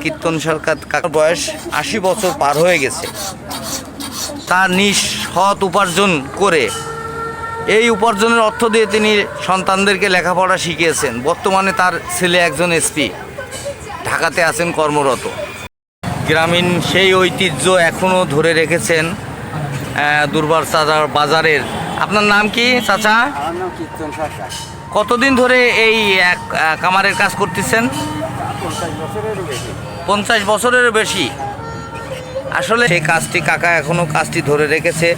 কীর্তন সরকার কাকার বয়স ৮০ বছর পার হয়ে গেছে। তার সৎ উপার্জন করে এই উপার্জনের অর্থ দিয়ে তিনি সন্তানদেরকে লেখাপড়া শিখিয়েছেন। বর্তমানে তার ছেলে একজন এসপি, ঢাকাতে আছেন কর্মরত। গ্রামীণ সেই ঐতিহ্য এখনও ধরে রেখেছেন দুর্বারচাঁদা বাজারের। আপনার নাম কি চাচা? আমার নাম কীর্তন সরকার। কতদিন ধরে এই কামারের কাজ করতেছেন? 50 বছরেরও বেশি। 50 বছরেরও বেশি। আসলে সেই কাজটি কাকা এখনও কাজটি ধরে রেখেছে।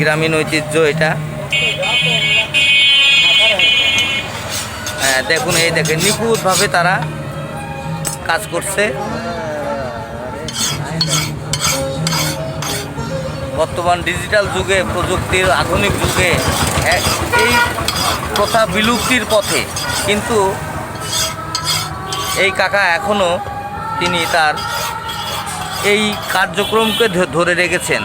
গ্রামীণ ঐতিহ্য এটা। দেখুন, এই দেখেন নিখুঁতভাবে তারা কাজ করছে। বর্তমান ডিজিটাল যুগে, প্রযুক্তির আধুনিক যুগে এই প্রথা বিলুপ্তির পথে, কিন্তু এই কাকা এখনও তিনি তার এই কার্যক্রমকে ধরে রেখেছেন।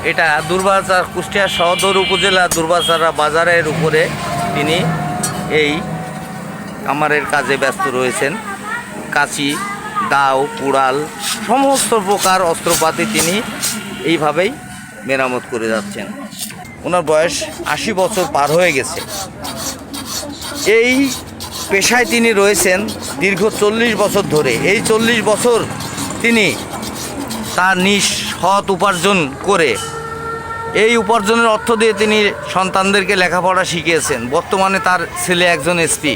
এটা দুর্বারচাঁদা, কুষ্টিয়া সদর উপজেলা দুর্বারচাঁদা বাজারের উপরে তিনি এই কামারের কাজে ব্যস্ত রয়েছেন। কাঁচি, দাও, কুড়াল, সমস্ত প্রকার অস্ত্রপাতি তিনি এইভাবেই মেরামত করে যাচ্ছেন। ওনার বয়স ৮০ বছর পার হয়ে গেছে। এই পেশায় তিনি রয়েছেন দীর্ঘ 40 বছর ধরে। এই 40 বছর তিনি তার সৎ উপার্জন করে এই উপার্জনের অর্থ দিয়ে তিনি সন্তানদেরকে লেখাপড়া শিখিয়েছেন। বর্তমানে তার ছেলে একজন এসপি,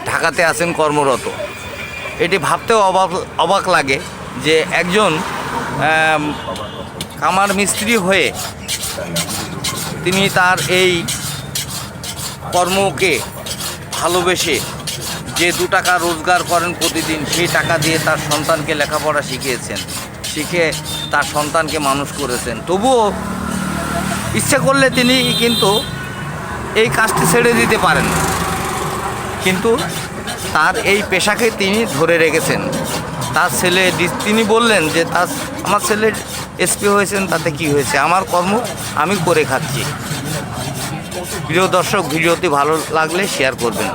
ঢাকাতে আছেন কর্মরত। এটি ভাবতেও অবাক লাগে যে একজন কামার মিস্ত্রি হয়ে তিনি তার এই কর্মকে ভালোবেসে যে 2 টাকা রোজগার করেন প্রতিদিন, সেই টাকা দিয়ে তার সন্তানকে লেখাপড়া শিখিয়েছেন, শিখে তার সন্তানকে মানুষ করেছেন। তবুও ইচ্ছে করলে তিনি কিন্তু এই কাজটি ছেড়ে দিতে পারেন, কিন্তু তার এই পেশাকে তিনি ধরে রেখেছেন। তার ছেলে, তিনি বললেন যে আমার ছেলে এসপি হয়েছেন, তাতে কি হয়েছে, আমার কর্ম আমি করে খাচ্ছি। প্রিয় দর্শক, ভিডিওটি ভালো লাগলে শেয়ার করবেন।